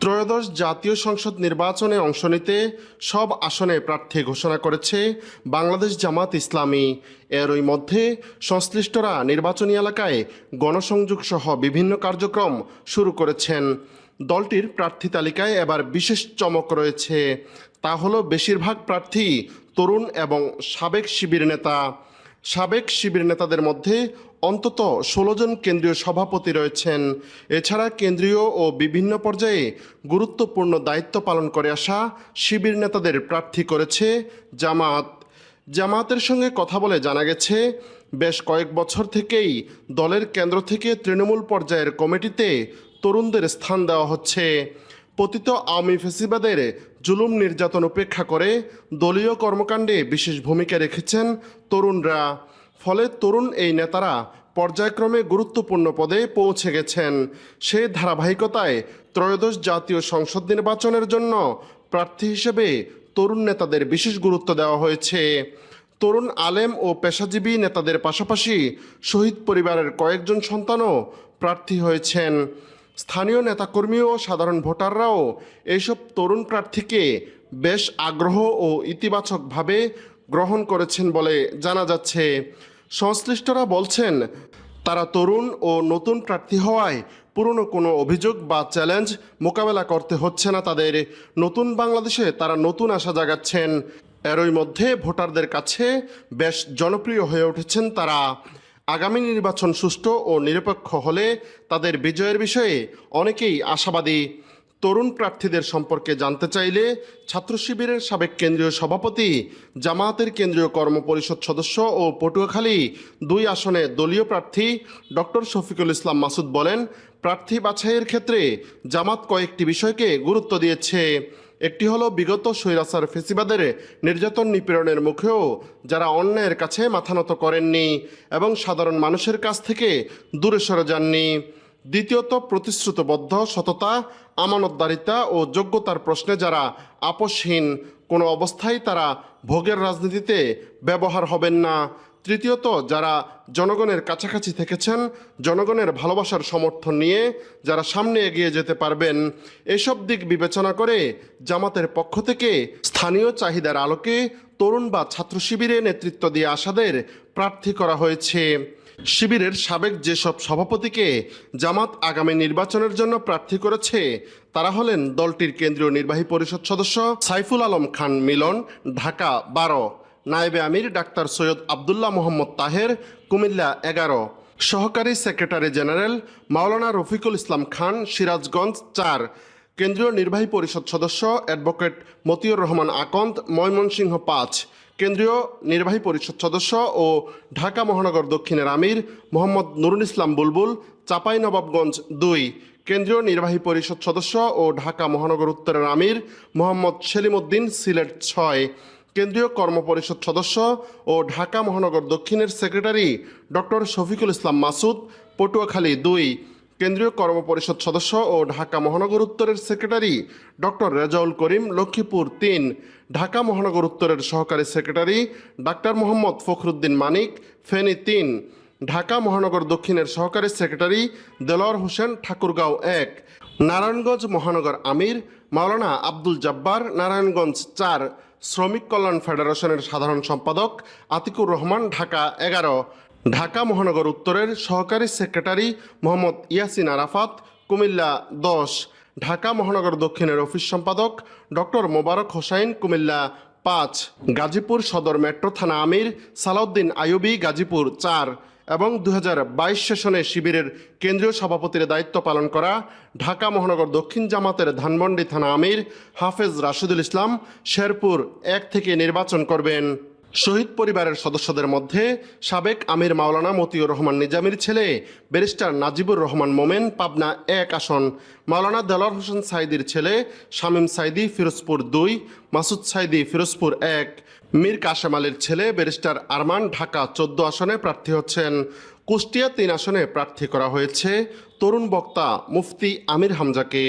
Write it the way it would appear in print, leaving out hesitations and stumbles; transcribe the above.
ত্রয়োদশ জাতীয় সংসদ নির্বাচনে অংশ নিতে সব আসনে প্রার্থী ঘোষণা করেছে বাংলাদেশ জামাত ইসলামী। এরই মধ্যে সংশ্লিষ্টরা নির্বাচনী এলাকায় গণসংযোগ সহ বিভিন্ন কার্যক্রম শুরু করেছেন। দলটির প্রার্থী তালিকায় এবার বিশেষ চমক রয়েছে। তা হলো বেশিরভাগ প্রার্থী তরুণ এবং সাবেক শিবির নেতা। সাবেক শিবির নেতাদের মধ্যে অন্তত 16 জন কেন্দ্রীয় সভাপতি রয়েছেন। এছাড়া কেন্দ্রীয় ও বিভিন্ন পর্যায়ে গুরুত্বপূর্ণ দায়িত্ব পালন করে আসা শিবির নেতাদের প্রার্থী করেছে জামায়াতের সঙ্গে কথা বলে জানা গেছে, বেশ কয়েক বছর থেকেই দলের কেন্দ্র থেকে তৃণমূল পর্যায়ের কমিটিতে তরুণদের স্থান দেওয়া হচ্ছে। পতিত আওয়ামী ফ্যাসিবাদের জুলুম নির্যাতন উপেক্ষা করে দলীয় কর্মকাণ্ডে বিশেষ ভূমিকা রেখেছেন তরুণরা। ফলে তরুণ এই নেতারা পর্যায়ক্রমে গুরুত্বপূর্ণ পদে পৌঁছে গেছেন। সেই ধারাবাহিকতায় ত্রয়োদশ জাতীয় সংসদ নির্বাচনের জন্য প্রার্থী হিসেবে তরুণ নেতাদের বিশেষ গুরুত্ব দেওয়া হয়েছে। তরুণ আলেম ও পেশাজীবী নেতাদের পাশাপাশি শহীদ পরিবারের কয়েকজন সন্তানও প্রার্থী হয়েছেন। স্থানীয় নেতাকর্মী ও সাধারণ ভোটাররাও এইসব তরুণ প্রার্থীকে বেশ আগ্রহ ও ইতিবাচকভাবে গ্রহণ করেছেন বলে জানা যাচ্ছে। সংশ্লিষ্টরা বলছেন, তারা তরুণ ও নতুন প্রার্থী হওয়ায় পুরনো কোনো অভিযোগ বা চ্যালেঞ্জ মোকাবেলা করতে হচ্ছে না তাদের। নতুন বাংলাদেশে তারা নতুন আশা জাগাচ্ছেন। এরই মধ্যে ভোটারদের কাছে বেশ জনপ্রিয় হয়ে উঠেছেন তারা। আগামী নির্বাচন সুষ্ঠু ও নিরপেক্ষ হলে তাদের বিজয়ের বিষয়ে অনেকেই আশাবাদী। তরুণ প্রার্থীদের সম্পর্কে জানতে চাইলে ছাত্র শিবিরের সাবেক কেন্দ্রীয় সভাপতি, জামায়াতের কেন্দ্রীয় কর্মপরিষদ সদস্য ও পটুয়াখালী 2 আসনে দলীয় প্রার্থী ডক্টর শফিকুল ইসলাম মাসুদ বলেন, প্রার্থী বাছাইয়ের ক্ষেত্রে জামাত কয়েকটি বিষয়কে গুরুত্ব দিয়েছে। একটি হলো বিগত স্বৈরাচার ফ্যাসিবাদের নির্যাতন নিপীড়নের মুখেও যারা অন্যায়ের কাছে মাথা নত করেননি এবং সাধারণ মানুষের কাছ থেকে দূরে সরে যাননি। দ্বিতীয়ত, প্রতিশ্রুতিবদ্ধ সততা, আমানতদারিতা ও যোগ্যতার প্রশ্নে যারা আপোষহীন, কোনো অবস্থায় তারা ভোগের রাজনীতিতে ব্যবহার হবেন না। তৃতীয়ত, যারা জনগণের কাছাকাছি থেকেছেন, জনগণের ভালোবাসার সমর্থন নিয়ে যারা সামনে এগিয়ে যেতে পারবেন। এসব দিক বিবেচনা করে জামাতের পক্ষ থেকে স্থানীয় চাহিদার আলোকে তরুণ বা ছাত্র শিবিরে নেতৃত্ব দিয়ে আসাদের প্রার্থী করা হয়েছে। শিবিরের সাবেক যেসব সভাপতিকে জামাত আগামী নির্বাচনের জন্য প্রার্থী করেছে তারা হলেন দলটির কেন্দ্রীয় নির্বাহী পরিষদ সদস্য সাইফুল আলম খান মিলন, ঢাকা 12; নায়েবে আমির ডাক্তার সৈয়দ আবদুল্লাহ মোহাম্মদ তাহের, কুমিল্লা 11; সহকারী সেক্রেটারি জেনারেল মাওলানা রফিকুল ইসলাম খান, সিরাজগঞ্জ 4; কেন্দ্রীয় নির্বাহী পরিষদ সদস্য অ্যাডভোকেট মতিউর রহমান আকন্দ, ময়মনসিংহ 5; কেন্দ্রীয় নির্বাহী পরিষদ সদস্য ও ঢাকা মহানগর দক্ষিণের আমির মোহাম্মদ নুরুল ইসলাম বুলবুল, চাঁপাইনবাবগঞ্জ 2; কেন্দ্রীয় নির্বাহী পরিষদ সদস্য ও ঢাকা মহানগর উত্তরের আমির মোহাম্মদ সেলিম উদ্দিন, সিলেট 6; কেন্দ্রীয় কর্মপরিষদ সদস্য ও ঢাকা মহানগর দক্ষিণের সেক্রেটারি ডক্টর শফিকুল ইসলাম মাসুদ, পটুয়াখালী 2; কেন্দ্রীয় কর্মপরিষদ সদস্য ও ঢাকা মহানগর উত্তরের সেক্রেটারি ডক্টর রেজাউল করিম, লক্ষ্মীপুর 3; ঢাকা মহানগর উত্তরের সহকারী সেক্রেটারি ডাক্তার মোহাম্মদ ফখরুদ্দিন মানিক, ফেনী 3; ঢাকা মহানগর দক্ষিণের সহকারী সেক্রেটারি দেলোয়ার হোসেন, ঠাকুরগাঁও 1; নারায়ণগঞ্জ মহানগর আমির মাওলানা আব্দুল জব্বার, নারায়ণগঞ্জ 4; শ্রমিক কল্যাণ ফেডারেশনের সাধারণ সম্পাদক আতিকুর রহমান, ঢাকা 11; ঢাকা মহানগর উত্তরের সহকারী সেক্রেটারি মোহাম্মদ ইয়াসিন আরাফাত, কুমিল্লা 10; ঢাকা মহানগর দক্ষিণের অফিস সম্পাদক ডক্টর মোবারক হোসাইন, কুমিল্লা 5; গাজীপুর সদর মেট্রো থানা আমির সালাউদ্দিন আইয়ুবী, গাজীপুর 4; এবং 2022 সেশনে শিবিরের কেন্দ্রীয় সভাপতির দায়িত্ব পালন করা ঢাকা মহানগর দক্ষিণ জামাতের ধানমন্ডি থানা আমির হাফেজ রাশিদুল ইসলাম, শেরপুর 1 থেকে নির্বাচন করবেন। শহীদ পরিবারের সদস্যদের মধ্যে সাবেক আমির মাওলানা মতিউর রহমান নিজামীর ছেলে ব্যারিস্টার নাজিবুর রহমান মোমেন, পাবনা 1 আসন; মাওলানা দেলোয়ার হোসেন সাইদির ছেলে শামীম সাইদি, ফিরোজপুর 2; মাসুদ সাইদি, ফিরোজপুর 1; মীর কাশেম আলীর ছেলে ব্যারিস্টার আরমান, ঢাকা 14 আসনে প্রার্থী হচ্ছেন। কুষ্টিয়া 3 আসনে প্রার্থী করা হয়েছে তরুণ বক্তা মুফতি আমির হামজাকে।